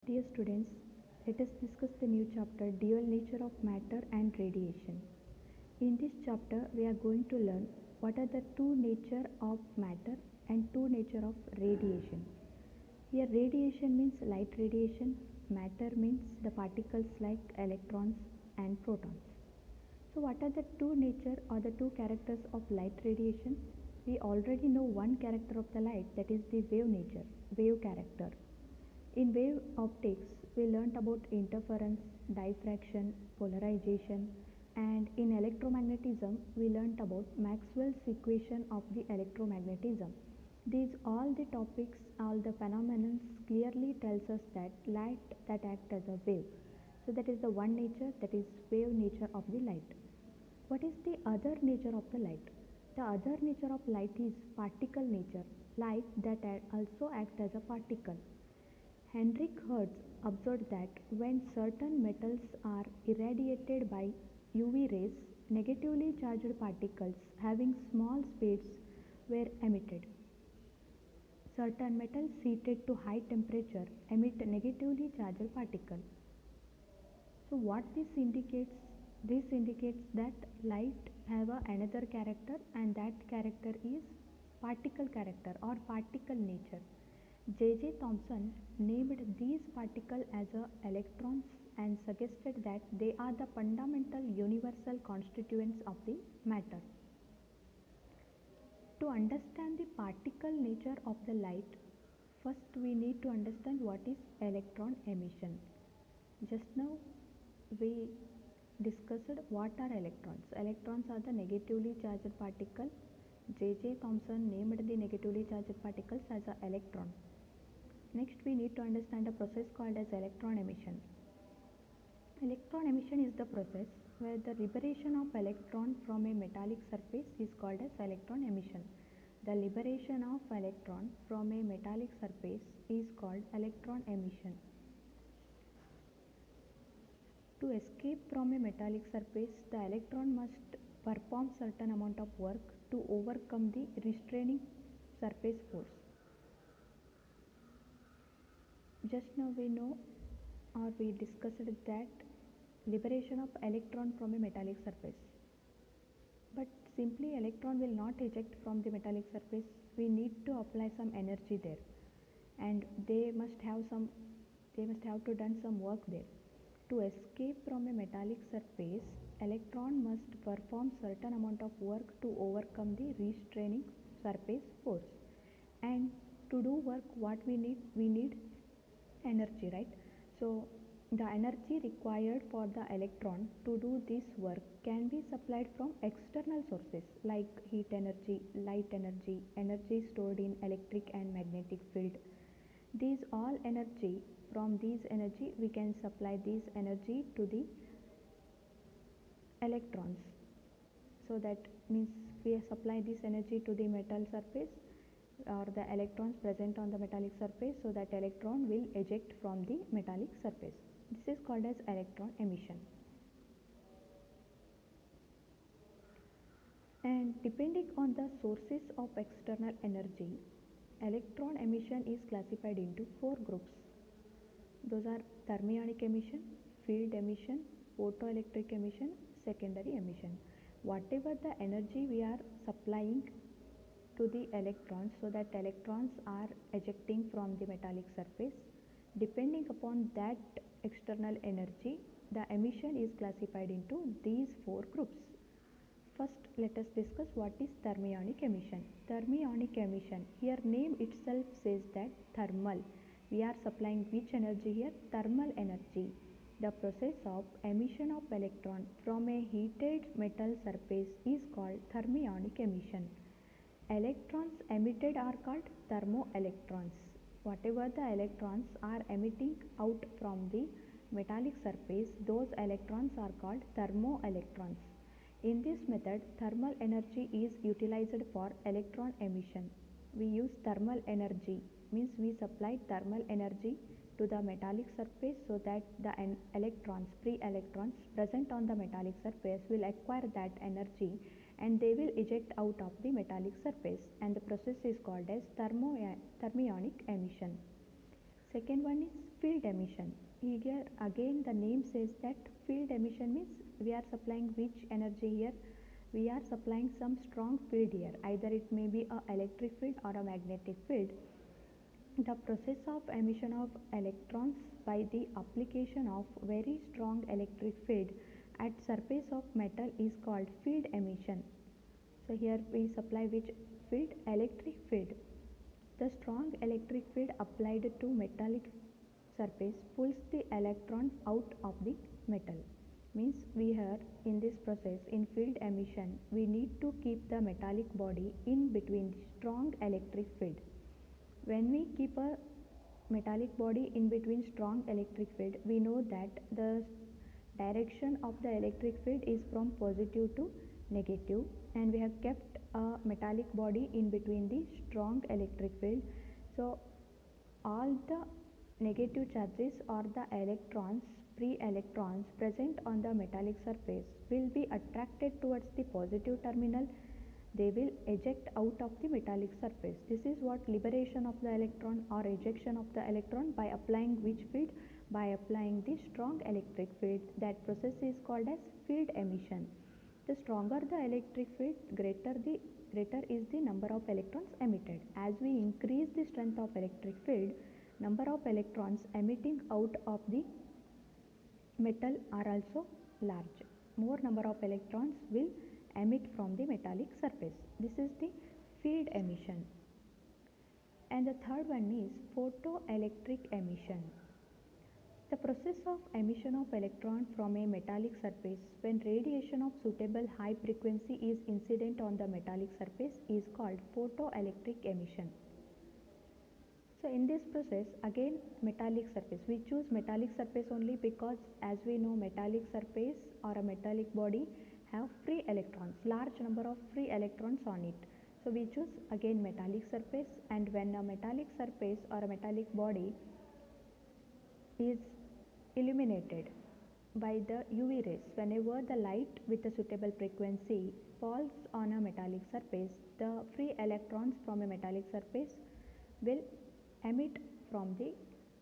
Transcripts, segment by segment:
Dear students, let us discuss the new chapter Dual Nature of Matter and Radiation. In this chapter, we are going to learn what are the two nature of matter and two nature of radiation. Here radiation means light radiation, matter means the particles like electrons and protons. So what are the two nature or the two characters of light radiation? We already know one character of the light, that is the wave nature, wave character. In wave optics, we learnt about interference, diffraction, polarization, and in electromagnetism, we learnt about Maxwell's equation of the electromagnetism. These all the topics, all the phenomena clearly tells us that light that acts as a wave. So that is the one nature, that is wave nature of the light. What is the other nature of the light? The other nature of light is particle nature, light that also acts as a particle. Heinrich Hertz observed that when certain metals are irradiated by UV rays, negatively charged particles having small speeds were emitted. Certain metals heated to high temperature emit negatively charged particles. So what this indicates? This indicates that light have another character, and that character is particle character or particle nature. J.J. Thomson named these particles as electrons and suggested that they are the fundamental universal constituents of the matter. To understand the particle nature of the light, first we need to understand what is electron emission. Just now we discussed what are electrons. Electrons are the negatively charged particle. J.J. Thomson named the negatively charged particles as an electron. Next, we need to understand a process called as electron emission. Electron emission is the process where the liberation of electron from a metallic surface is called as electron emission. The liberation of electron from a metallic surface is called electron emission. To escape from a metallic surface, the electron must perform certain amount of work to overcome the restraining surface force. Just now we know or we discussed that liberation of electron from a metallic surface. But simply electron will not eject from the metallic surface. We need to apply some energy there, and they must have to done some work there. To escape from a metallic surface, electron must perform certain amount of work to overcome the restraining surface force. And to do work, what we need? We need energy, right? So the energy required for the electron to do this work can be supplied from external sources like heat energy, light energy, energy stored in electric and magnetic field. These all energy, from these energy we can supply this energy to the electrons. So that means we supply this energy to the metal surface or the electrons present on the metallic surface, so that electron will eject from the metallic surface. This is called as electron emission. And depending on the sources of external energy, electron emission is classified into four groups. Those are thermionic emission, field emission, photoelectric emission, secondary emission. Whatever the energy we are supplying to the electrons, so that electrons are ejecting from the metallic surface, depending upon that external energy, the emission is classified into these four groups. First, let us discuss what is thermionic emission. Thermionic emission, here name itself says that thermal. We are supplying which energy here? Thermal energy. The process of emission of electron from a heated metal surface is called thermionic emission. Electrons emitted are called thermoelectrons. Whatever the electrons are emitting out from the metallic surface, those electrons are called thermoelectrons. In this method, thermal energy is utilized for electron emission. We use thermal energy, means we supply thermal energy to the metallic surface, so that the electrons, free electrons present on the metallic surface will acquire that energy and they will eject out of the metallic surface, and the process is called as thermionic emission. Second one is field emission. Here again the name says that field emission means we are supplying which energy here? We are supplying some strong field here. Either it may be a electric field or a magnetic field. The process of emission of electrons by the application of very strong electric field at surface of metal is called field emission. So here we supply which field? Electric field. The strong electric field applied to metallic surface pulls the electron out of the metal. Means we here in this process in field emission we need to keep the metallic body in between the strong electric field. When we keep a metallic body in between strong electric field, we know that the direction of the electric field is from positive to negative, and we have kept a metallic body in between the strong electric field. So all the negative charges or the electrons, free electrons present on the metallic surface will be attracted towards the positive terminal. They will eject out of the metallic surface. This is what liberation of the electron or ejection of the electron by applying which field? By applying the strong electric field. That process is called as field emission. The stronger the electric field, greater is the number of electrons emitted. As we increase the strength of electric field, number of electrons emitting out of the metal are also large. More number of electrons will emit from the metallic surface. This is the field emission. And the third one is photoelectric emission. The process of emission of electron from a metallic surface when radiation of suitable high frequency is incident on the metallic surface is called photoelectric emission. So in this process again metallic surface, we choose metallic surface only because as we know metallic surface or a metallic body have free electrons, large number of free electrons on it. So we choose again metallic surface, and when a metallic surface or a metallic body is illuminated by the UV rays, whenever the light with a suitable frequency falls on a metallic surface, the free electrons from a metallic surface will emit from the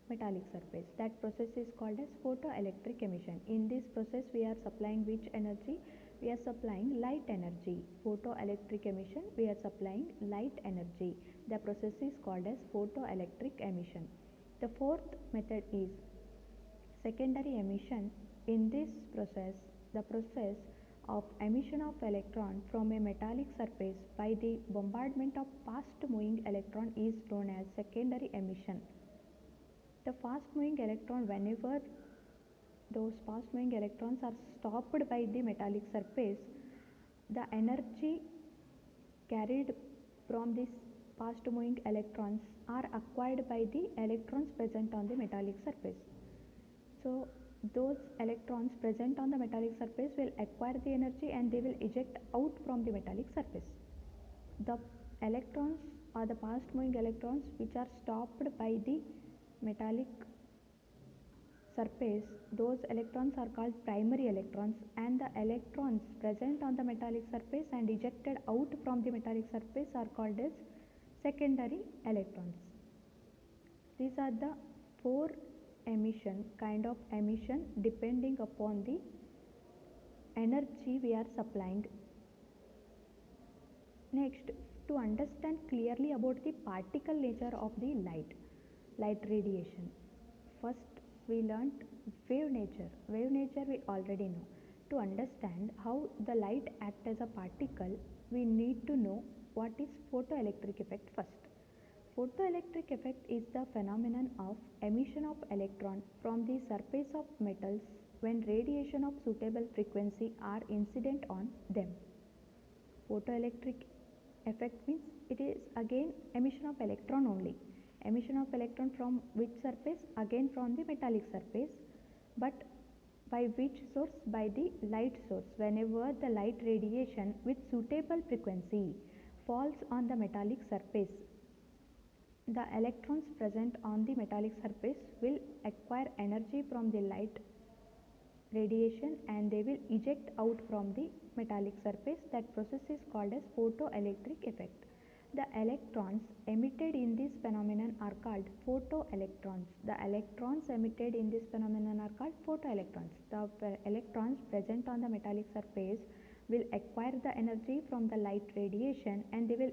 metallic surface. That process is called as photoelectric emission. In this process we are supplying which energy? We are supplying light energy. Photoelectric emission, we are supplying light energy. The process is called as photoelectric emission. The fourth method is secondary emission. In this process, the process of emission of electron from a metallic surface by the bombardment of fast moving electron is known as secondary emission. The fast moving electron, whenever those fast moving electrons are stopped by the metallic surface, the energy carried from these fast moving electrons are acquired by the electrons present on the metallic surface. So those electrons present on the metallic surface will acquire the energy and they will eject out from the metallic surface. The electrons or the fast moving electrons which are stopped by the metallic surface, those electrons are called primary electrons, and the electrons present on the metallic surface and ejected out from the metallic surface are called as secondary electrons. These are the four kind of emission depending upon the energy we are supplying. Next, to understand clearly about the particle nature of the light radiation, first we learnt wave nature. Wave nature we already know. To understand how the light acts as a particle, we need to know what is photoelectric effect first. Photoelectric effect is the phenomenon of emission of electron from the surface of metals when radiation of suitable frequency are incident on them. Photoelectric effect means it is again emission of electron only. Emission of electron from which surface? Again from the metallic surface, but by which source? By the light source. Whenever the light radiation with suitable frequency falls on the metallic surface, the electrons present on the metallic surface will acquire energy from the light radiation and they will eject out from the metallic surface. That process is called as photoelectric effect. The electrons emitted in this phenomenon are called photoelectrons. The electrons emitted in this phenomenon are called photoelectrons. The electrons present on the metallic surface will acquire the energy from the light radiation and they will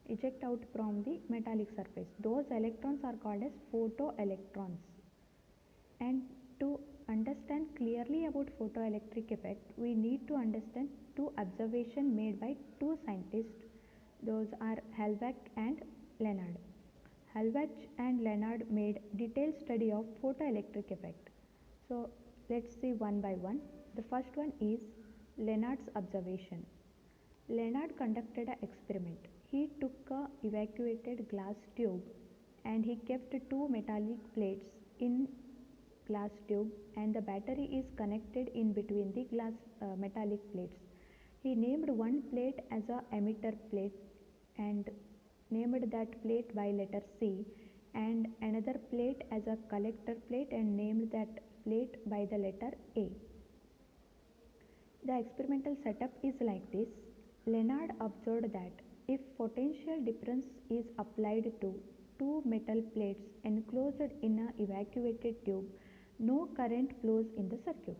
eject out from the metallic surface. Those electrons are called as photoelectrons. And to understand clearly about photoelectric effect, we need to understand two observations made by two scientists. Those are Halbach and Lenard. Halbach and Lenard made detailed study of photoelectric effect. So let's see one by one. The first one is Lenard's observation. Lenard conducted an experiment. He took a evacuated glass tube and he kept two metallic plates in glass tube and the battery is connected in between the metallic plates. He named one plate as a emitter plate and named that plate by letter C, and another plate as a collector plate and named that plate by the letter A. The experimental setup is like this. Lenard observed that if potential difference is applied to two metal plates enclosed in an evacuated tube, no current flows in the circuit.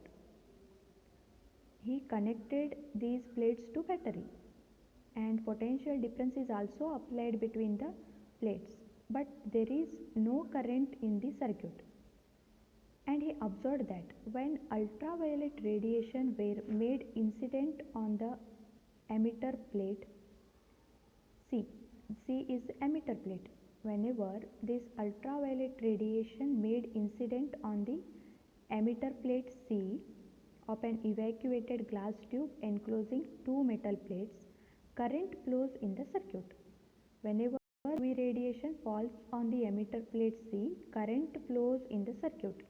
He connected these plates to battery and potential difference is also applied between the plates, but there is no current in the circuit. And he observed that when ultraviolet radiation were made incident on the emitter plate C, C is the emitter plate. Whenever this ultraviolet radiation made incident on the emitter plate C of an evacuated glass tube enclosing two metal plates, current flows in the circuit. Whenever UV radiation falls on the emitter plate C, current flows in the circuit.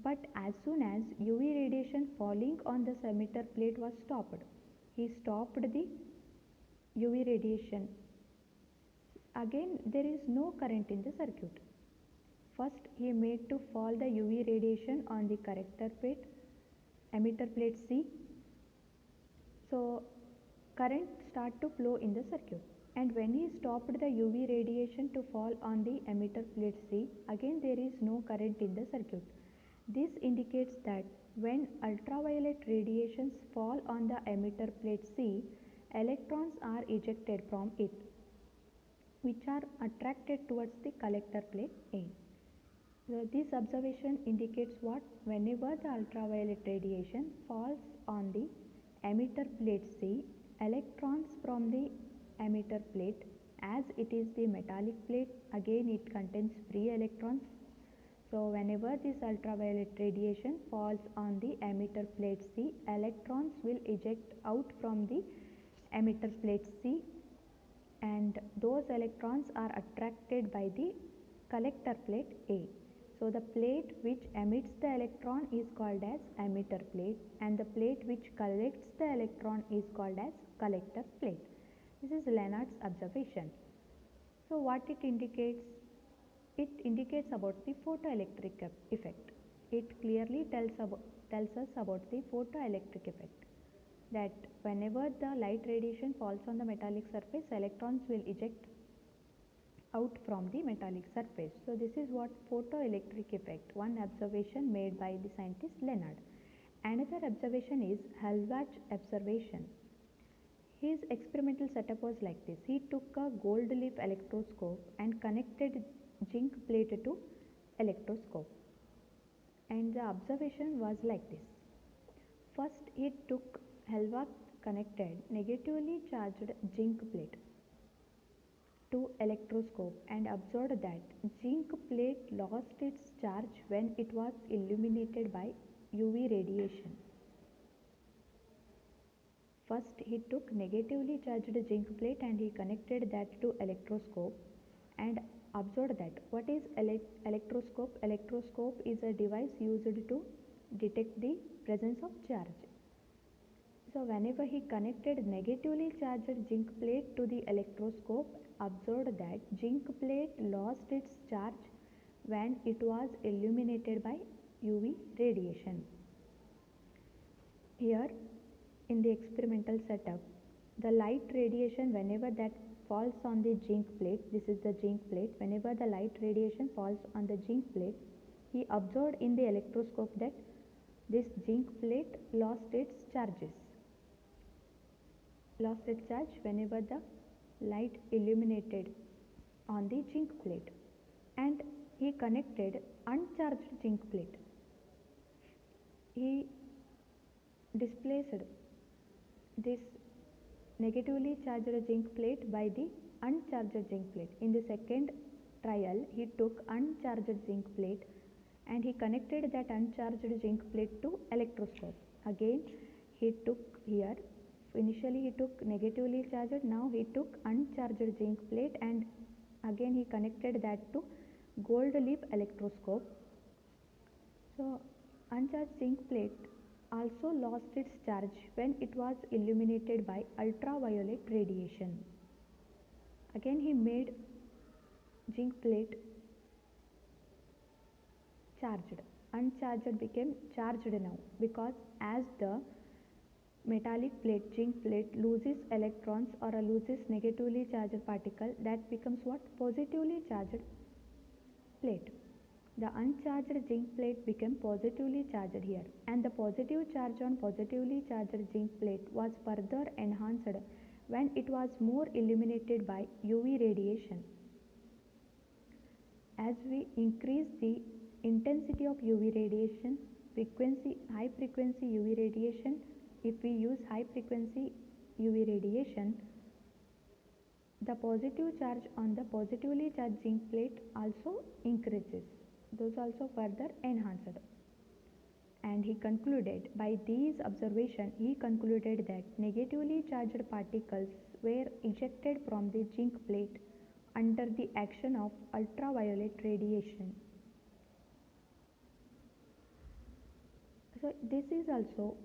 But as soon as UV radiation falling on the emitter plate was stopped, he stopped the UV radiation. Again, there is no current in the circuit. First, he made to fall the UV radiation on the collector plate, emitter plate C. So, current start to flow in the circuit. And when he stopped the UV radiation to fall on the emitter plate C, again there is no current in the circuit. This indicates that when ultraviolet radiations fall on the emitter plate C, electrons are ejected from it, which are attracted towards the collector plate A. So this observation indicates what? Whenever the ultraviolet radiation falls on the emitter plate C, electrons from the emitter plate, as it is the metallic plate, again it contains free electrons. So whenever this ultraviolet radiation falls on the emitter plate C, electrons will eject out from the emitter plate C and those electrons are attracted by the collector plate A. So the plate which emits the electron is called as emitter plate and the plate which collects the electron is called as collector plate. This is Lenard's observation. So what it indicates? It indicates about the photoelectric effect. It clearly tells us about the photoelectric effect, that whenever the light radiation falls on the metallic surface, electrons will eject out from the metallic surface. So this is what photoelectric effect, one observation made by the scientist Lenard. Another observation is Halbach observation. His experimental setup was like this. He took a gold leaf electroscope and connected zinc plate to electroscope. And the observation was like this. First, he took Halbach connected negatively charged zinc plate to electroscope and observed that zinc plate lost its charge when it was illuminated by UV radiation. First, he took negatively charged zinc plate and he connected that to electroscope and observed that what is electroscope? Electroscope is a device used to detect the presence of charge. So whenever he connected negatively charged zinc plate to the electroscope, observed that zinc plate lost its charge when it was illuminated by UV radiation. Here in the experimental setup, the light radiation, whenever that falls on the zinc plate, this is the zinc plate, whenever the light radiation falls on the zinc plate, he observed in the electroscope that this zinc plate lost its charge whenever the light illuminated on the zinc plate, and he connected uncharged zinc plate. He displaced this negatively charged zinc plate by the uncharged zinc plate. In the second trial, he took uncharged zinc plate and he connected that uncharged zinc plate to electroscope. Again, he took here, initially he took negatively charged, now he took uncharged zinc plate and again he connected that to gold leaf electroscope. So uncharged zinc plate also lost its charge when it was illuminated by ultraviolet radiation. Again he made zinc plate charged. Uncharged became charged now, because as the metallic plate, zinc plate, loses electrons or loses negatively charged particle, that becomes what? Positively charged plate. The uncharged zinc plate became positively charged here, and the positive charge on positively charged zinc plate was further enhanced when it was more illuminated by UV radiation. As we increase the intensity of UV radiation, high frequency UV radiation, if we use high frequency UV radiation, the positive charge on the positively charged zinc plate also increases. Those also further enhanced. And he concluded, by these observations, he concluded that negatively charged particles were ejected from the zinc plate under the action of ultraviolet radiation. So this is also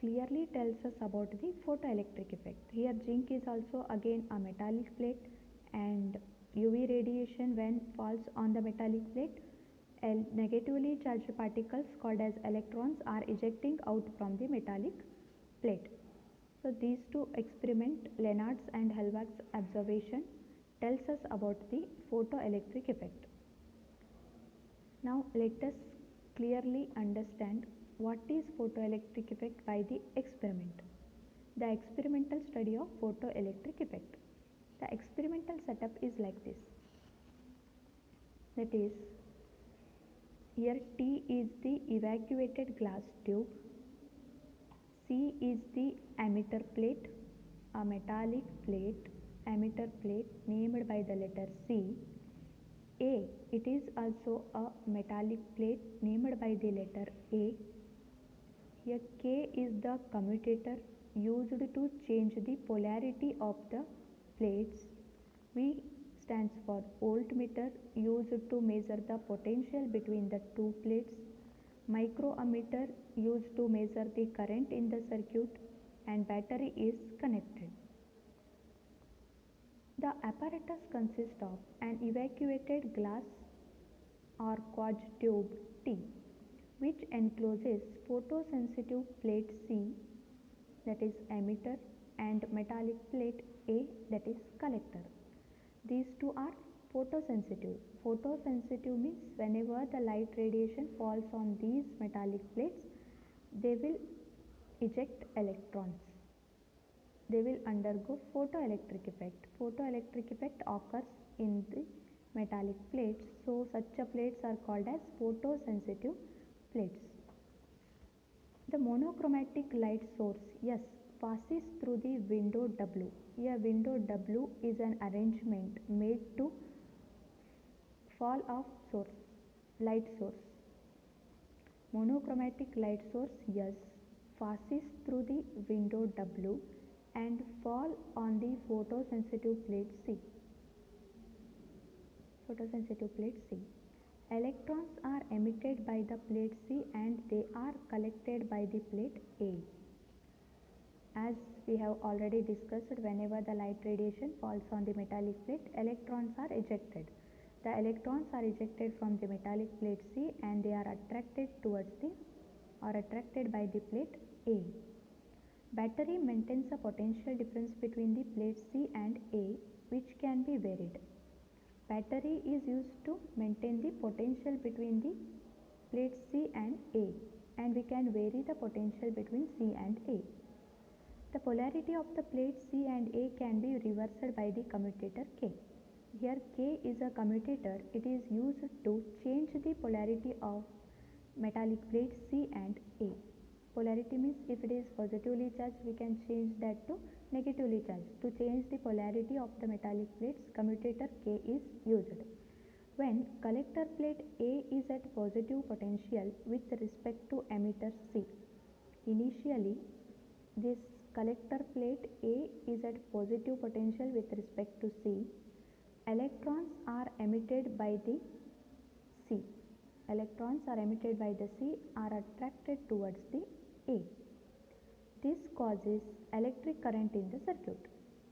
clearly tells us about the photoelectric effect. Here zinc is also again a metallic plate, and UV radiation when falls on the metallic plate, negatively charged particles called as electrons are ejecting out from the metallic plate. So these two experiments, Lenard's and Helbach's observation, tells us about the photoelectric effect. Now let us clearly understand what is photoelectric effect by the experiment. The experimental study of photoelectric effect. The experimental setup is like this. That is, here T is the evacuated glass tube, C is the emitter plate, a metallic plate, emitter plate named by the letter C. A, it is also a metallic plate named by the letter A. Here K is the commutator used to change the polarity of the plates. V stands for voltmeter used to measure the potential between the two plates. Microammeter used to measure the current in the circuit, and battery is connected. The apparatus consists of an evacuated glass or quartz tube T, which encloses photosensitive plate C, that is emitter, and metallic plate A, that is collector. These two are photosensitive. Photosensitive means whenever the light radiation falls on these metallic plates, they will eject electrons. They will undergo photoelectric effect. Photoelectric effect occurs in the metallic plates, so such plates are called as photosensitive plates. The monochromatic light source S passes through the window W. Here window W is an arrangement made to fall of light source. Monochromatic light source S passes through the window W and fall on the photosensitive plate C. Photosensitive plate C. Electrons are emitted by the plate C and they are collected by the plate A. As we have already discussed, whenever the light radiation falls on the metallic plate, electrons are ejected. The electrons are ejected from the metallic plate C and they are attracted by the plate A. Battery maintains a potential difference between the plates C and A, which can be varied. Battery is used to maintain the potential between the plates C and A, and we can vary the potential between C and A. The polarity of the plates C and A can be reversed by the commutator K. Here K is a commutator. It is used to change the polarity of metallic plates C and A. Polarity means if it is positively charged, we can change that to negatively charged. To change the polarity of the metallic plates, commutator K is used. When collector plate A is at positive potential with respect to emitter C, initially this collector plate A is at positive potential with respect to C. Electrons are emitted by the C. Electrons are emitted by the C are attracted towards the A. This causes electric current in the circuit.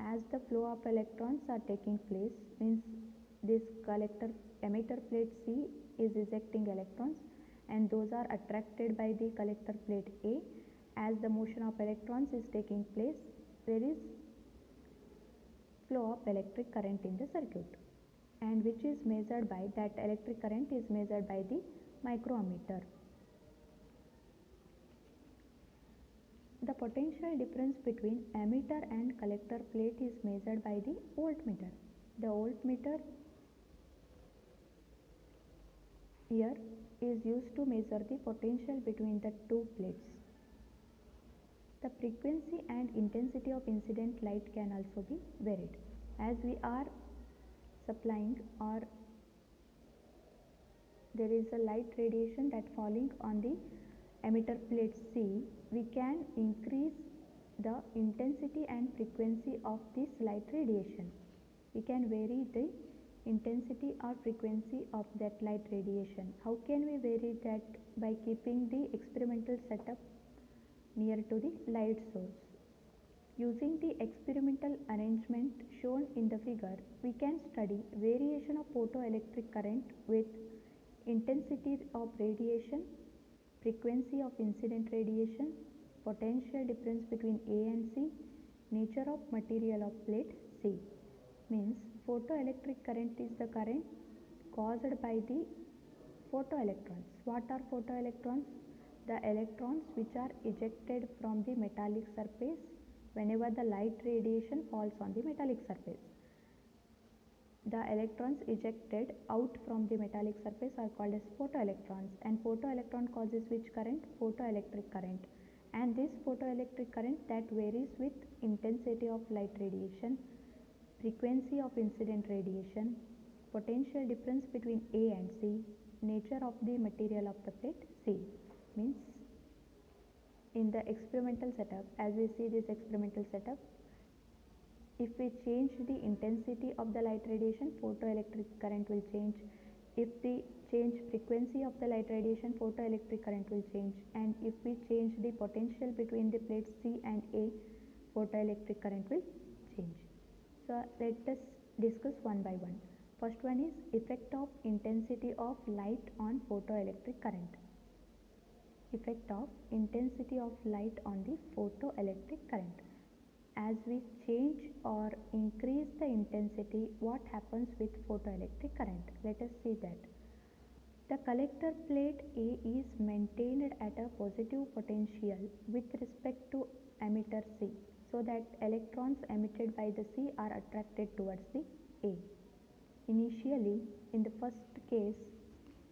As the flow of electrons are taking place, means this collector emitter plate C is ejecting electrons and those are attracted by the collector plate A. As the motion of electrons is taking place, there is flow of electric current in the circuit, and which is measured by, that electric current is measured by the microammeter. The potential difference between emitter and collector plate is measured by the voltmeter. The voltmeter here is used to measure the potential between the two plates. The frequency and intensity of incident light can also be varied. As we are supplying, or there is a light radiation that falling on the emitter plate C, we can increase the intensity and frequency of this light radiation. We can vary the intensity or frequency of that light radiation. How can we vary that? By keeping the experimental setup near to the light source. Using the experimental arrangement shown in the figure, we can study variation of photoelectric current with intensity of radiation, frequency of incident radiation, potential difference between A and C, nature of material of plate C. Means photoelectric current is the current caused by the photoelectrons. What are photoelectrons? The electrons which are ejected from the metallic surface whenever the light radiation falls on the metallic surface. The electrons ejected out from the metallic surface are called as photoelectrons, and photoelectron causes which current? Photoelectric current. And this photoelectric current that varies with intensity of light radiation, frequency of incident radiation, potential difference between A and C, nature of the material of the plate C. Means in the experimental setup, as we see this experimental setup, if we change the intensity of the light radiation, photoelectric current will change. If we change frequency of the light radiation, photoelectric current will change. And if we change the potential between the plates C and A, photoelectric current will change. So let us discuss one by one. First one is effect of intensity of light on photoelectric current. Effect of intensity of light on the photoelectric current. As we change or increase the intensity, what happens with photoelectric current? Let us see that. The collector plate A is maintained at a positive potential with respect to emitter C, so that electrons emitted by the C are attracted towards the A. Initially, in the first case,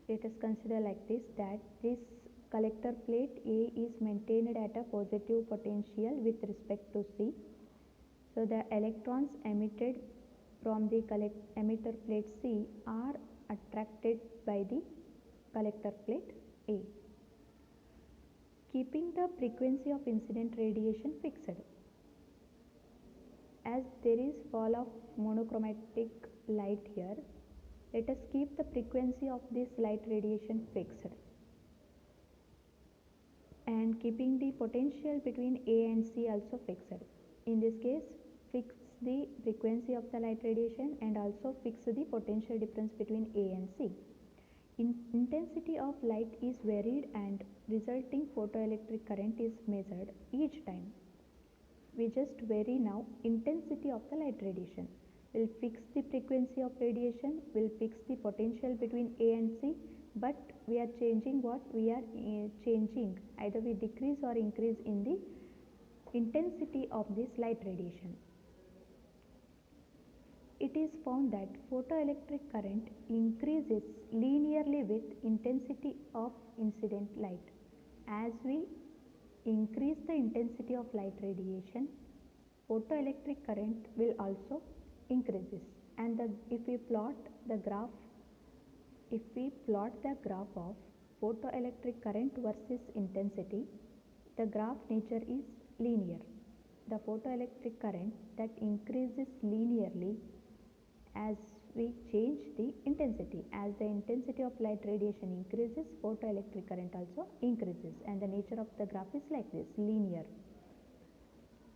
let us consider like this, that this collector plate A is maintained at a positive potential with respect to C. So the electrons emitted from the emitter plate C are attracted by the collector plate A. Keeping the frequency of incident radiation fixed. As there is fall of monochromatic light here, let us keep the frequency of this light radiation fixed. And keeping the potential between A and C also fixed. In this case, fix the frequency of the light radiation and also fix the potential difference between A and C. Intensity of light is varied and resulting photoelectric current is measured each time. We just vary now intensity of the light radiation. We'll fix the frequency of radiation, we'll fix the potential between A and C, but we are changing what? We are changing, either we decrease or increase in the intensity of this light radiation. It is found that photoelectric current increases linearly with intensity of incident light. As we increase the intensity of light radiation, photoelectric current will also increases. And if we plot the graph of photoelectric current versus intensity, the graph nature is linear. The photoelectric current that increases linearly as we change the intensity. As the intensity of light radiation increases, photoelectric current also increases, and the nature of the graph is like this, linear.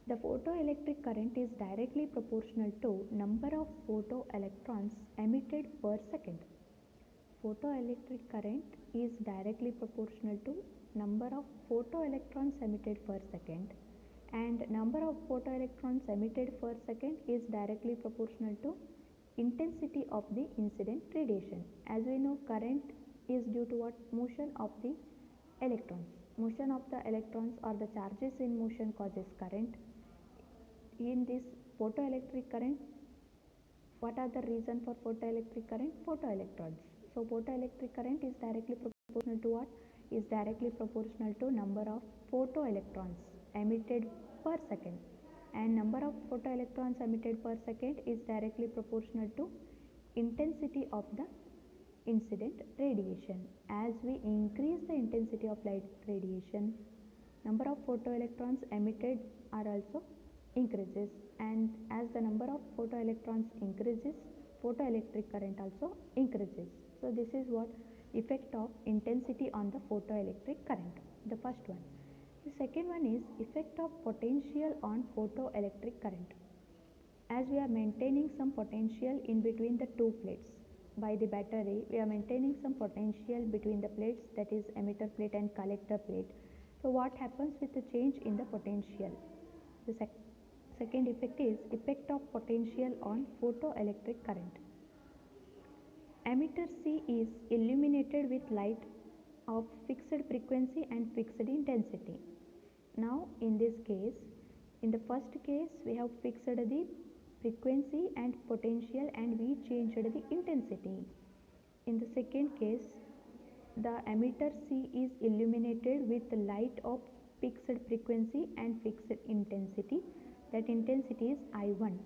The photoelectric current is directly proportional to number of photoelectrons emitted per second. Photoelectric current is directly proportional to number of photoelectrons emitted per second, and number of photoelectrons emitted per second is directly proportional to intensity of the incident radiation. As we know, current is due to what? Motion of the electrons. Motion of the electrons or the charges in motion causes current. In this photoelectric current, what are the reason for photoelectric current? Photoelectrons. So photoelectric current is directly proportional to what? Is directly proportional to number of photoelectrons emitted per second, and number of photoelectrons emitted per second is directly proportional to intensity of the incident radiation. As we increase the intensity of light radiation, number of photoelectrons emitted are also increases, and as the number of photoelectrons increases, photoelectric current also increases. So this is what effect of intensity on the photoelectric current, the first one. The second one is effect of potential on photoelectric current. As we are maintaining some potential in between the two plates by the battery, we are maintaining some potential between the plates, that is emitter plate and collector plate. So what happens with the change in the potential? The second effect is effect of potential on photoelectric current. Emitter C is illuminated with light of fixed frequency and fixed intensity. Now in this case, in the first case we have fixed the frequency and potential and we changed the intensity. In the second case, the emitter C is illuminated with light of fixed frequency and fixed intensity. That intensity is I1.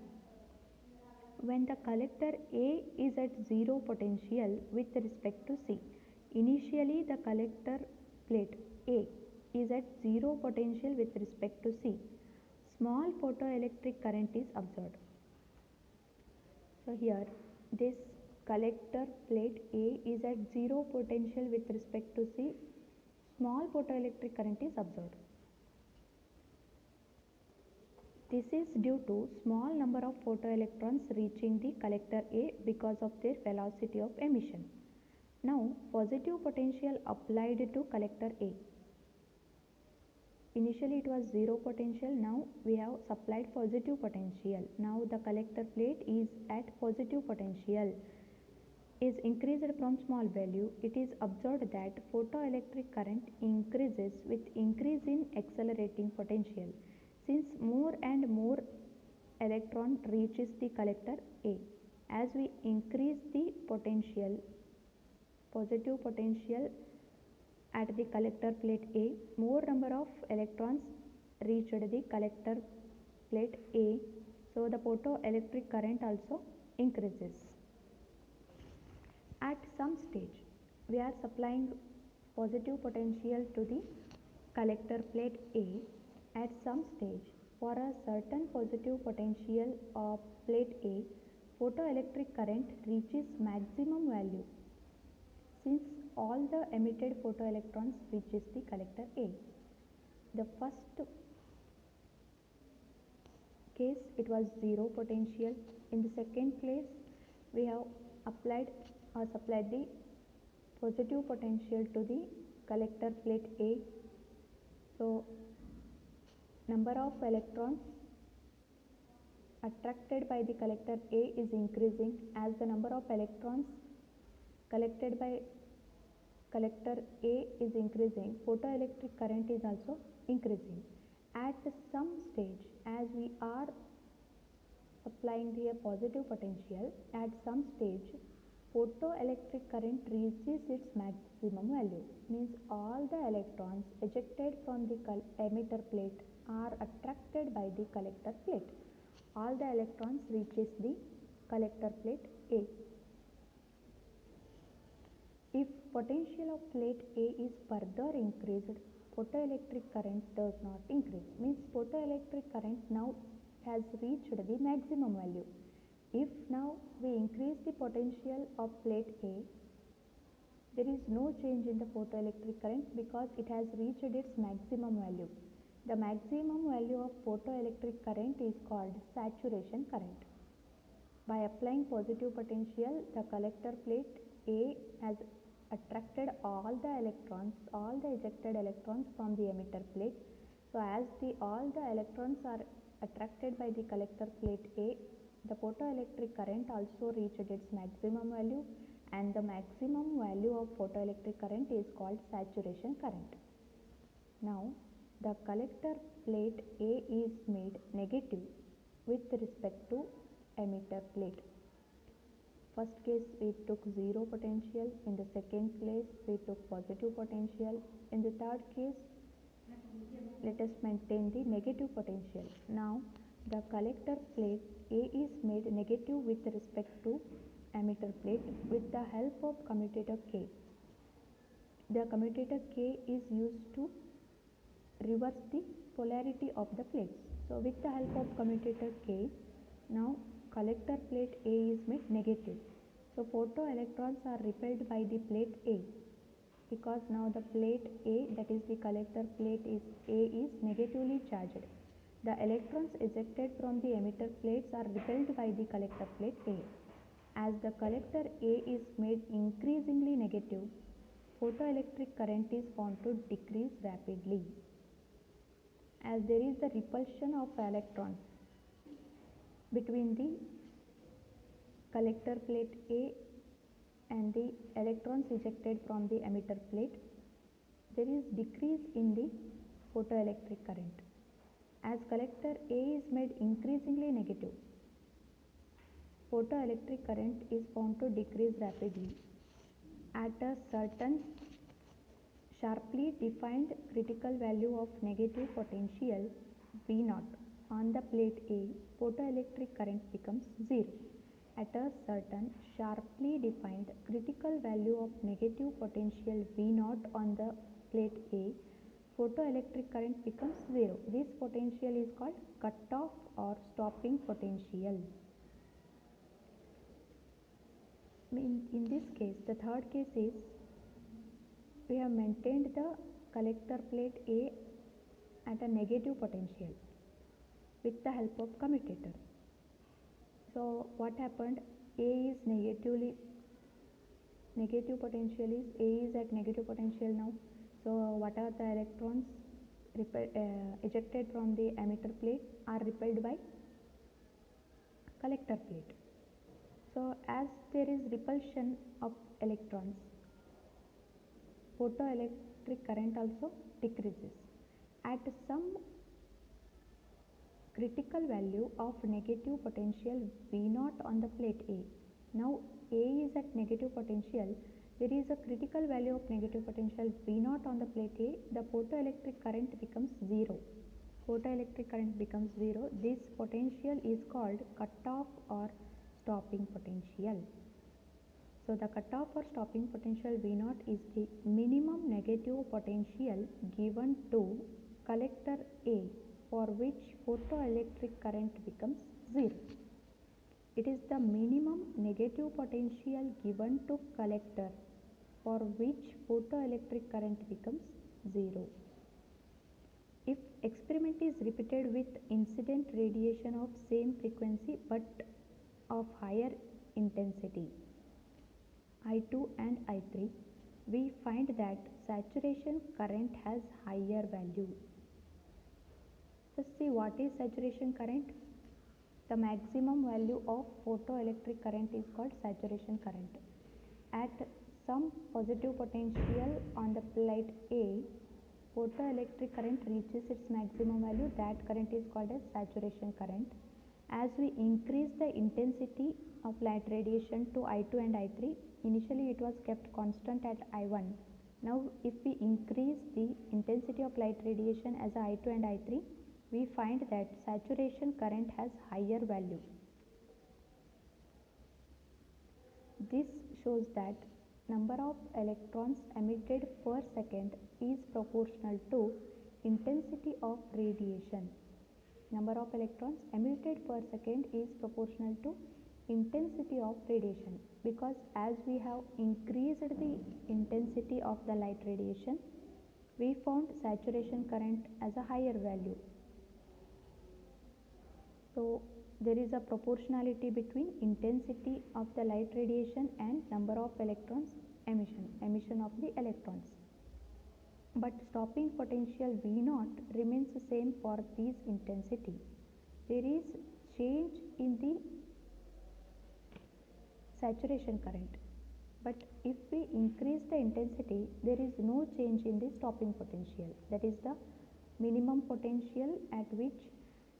When the collector A is at zero potential with respect to C, initially the collector plate A is at zero potential with respect to C, small photoelectric current is observed. So here this collector plate A is at zero potential with respect to C, small photoelectric current is observed. This is due to small number of photoelectrons reaching the collector A because of their velocity of emission. Now positive potential applied to collector A. Initially it was zero potential, now we have supplied positive potential. Now the collector plate is at positive potential, is increased from small value. It is observed that photoelectric current increases with increase in accelerating potential, since more and more electron reaches the collector A. As we increase the potential, positive potential at the collector plate A, more number of electrons reached the collector plate A, so the photoelectric current also increases. At some stage, we are supplying positive potential to the collector plate A. At some stage, for a certain positive potential of plate A, photoelectric current reaches maximum value, since all the emitted photoelectrons reaches the collector A. The first case it was zero potential. In the second place, we have applied or supplied the positive potential to the collector plate A. So number of electrons attracted by the collector A is increasing as the number of electrons collected by collector A is increasing, photoelectric current is also increasing. At some stage, as we are applying the positive potential, at some stage photoelectric current reaches its maximum value, means all the electrons ejected from the emitter plate are attracted by the collector plate. All the electrons reaches the collector plate A. If potential of plate A is further increased, photoelectric current does not increase, means photoelectric current now has reached the maximum value. If now we increase the potential of plate A, there is no change in the photoelectric current because it has reached its maximum value. The maximum value of photoelectric current is called saturation current. By applying positive potential, the collector plate A has attracted all the ejected electrons from the emitter plate. So as all the electrons are attracted by the collector plate A, the photoelectric current also reached its maximum value, and the maximum value of photoelectric current is called saturation current. Now the collector plate A is made negative with respect to emitter plate. First case we took zero potential, in the second case we took positive potential, in the third case let us maintain the negative potential. Now the collector plate A is made negative with respect to emitter plate with the help of commutator K. The commutator K is used to reverse the polarity of the plates. So with the help of commutator K, now collector plate A is made negative. So photoelectrons are repelled by the plate A, because now the plate A, that is the collector plate A, is negatively charged. The electrons ejected from the emitter plates are repelled by the collector plate A. As the collector A is made increasingly negative, photoelectric current is found to decrease rapidly, as there is the repulsion of electrons between the collector plate A and the electrons ejected from the emitter plate. There is decrease in the photoelectric current. As collector A is made increasingly negative, photoelectric current is found to decrease rapidly. At a certain sharply defined critical value of negative potential V0 on the plate A, photoelectric current becomes zero. At a certain sharply defined critical value of negative potential V0 on the plate A, photoelectric current becomes zero. This potential is called cutoff or stopping potential. In this case, the third case is, we have maintained the collector plate A at a negative potential with the help of commutator. So what happened? A is negative potential is A is at negative potential now. So what are the electrons ejected from the emitter plate are repelled by collector plate. So as there is repulsion of electrons, photoelectric current also decreases. At some critical value of negative potential V0 on the plate A, now A is at negative potential, there is a critical value of negative potential V0 on the plate A, the photoelectric current becomes zero. Photoelectric current becomes zero. This potential is called cutoff or stopping potential. So the cutoff or stopping potential V0 is the minimum negative potential given to collector A for which photoelectric current becomes zero. It is the minimum negative potential given to collector for which photoelectric current becomes zero. If experiment is repeated with incident radiation of same frequency but of higher intensity, I2 and I3, we find that saturation current has higher value. Let's see what is saturation current. The maximum value of photoelectric current is called saturation current. At some positive potential on the plate A, photoelectric current reaches its maximum value. That current is called as saturation current. As we increase the intensity of light radiation to I2 and I3, initially it was kept constant at I1. Now if we increase the intensity of light radiation as I2 and I3, we find that saturation current has higher value. This shows that number of electrons emitted per second is proportional to intensity of radiation. Number of electrons emitted per second is proportional to intensity of radiation, because as we have increased the intensity of the light radiation, we found saturation current as a higher value. So there is a proportionality between intensity of the light radiation and number of electrons emission of the electrons. But stopping potential V0 remains the same for these intensity. There is change in the saturation current, but if we increase the intensity, there is no change in the stopping potential. That is the minimum potential at which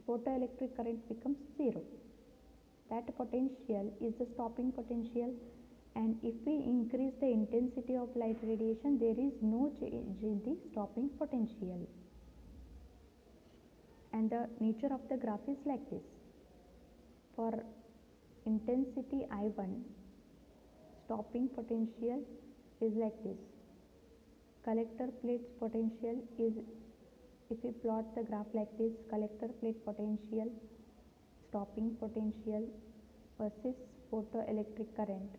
photoelectric current becomes zero. That potential is the stopping potential, and if we increase the intensity of light radiation, there is no change in the stopping potential. And the nature of the graph is like this. For intensity I1, stopping potential is like this. Collector plate's potential is, if we plot the graph like this, collector plate potential, stopping potential versus photoelectric current.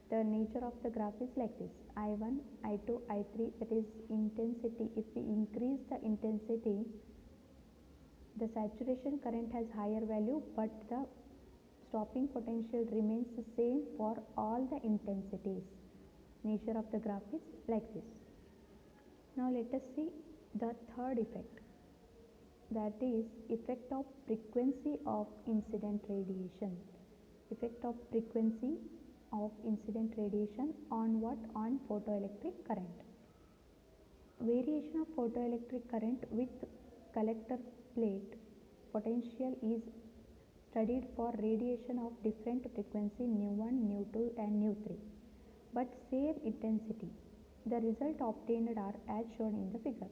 The nature of the graph is like this. I1, I2, I3, that is intensity. If we increase the intensity, the saturation current has higher value, but the stopping potential remains the same for all the intensities. Nature of the graph is like this. Now let us see the third effect, that is effect of frequency of incident radiation. Effect of frequency of incident radiation on what? On photoelectric current. Variation of photoelectric current with collector plate potential is studied for radiation of different frequency nu1, nu2 and nu3, but same intensity. The result obtained are as shown in the figure.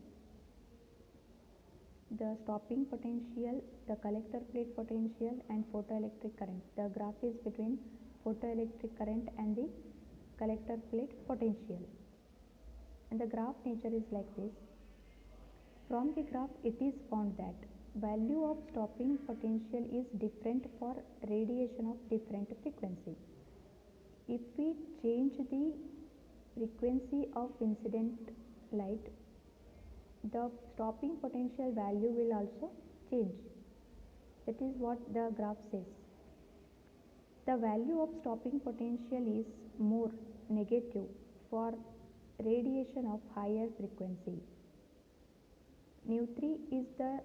The stopping potential, the collector plate potential and photoelectric current. The graph is between photoelectric current and the collector plate potential. And the graph nature is like this. From the graph it is found that value of stopping potential is different for radiation of different frequency. If we change the frequency of incident light, the stopping potential value will also change. That is what the graph says. The value of stopping potential is more negative for radiation of higher frequency. Nu3 is the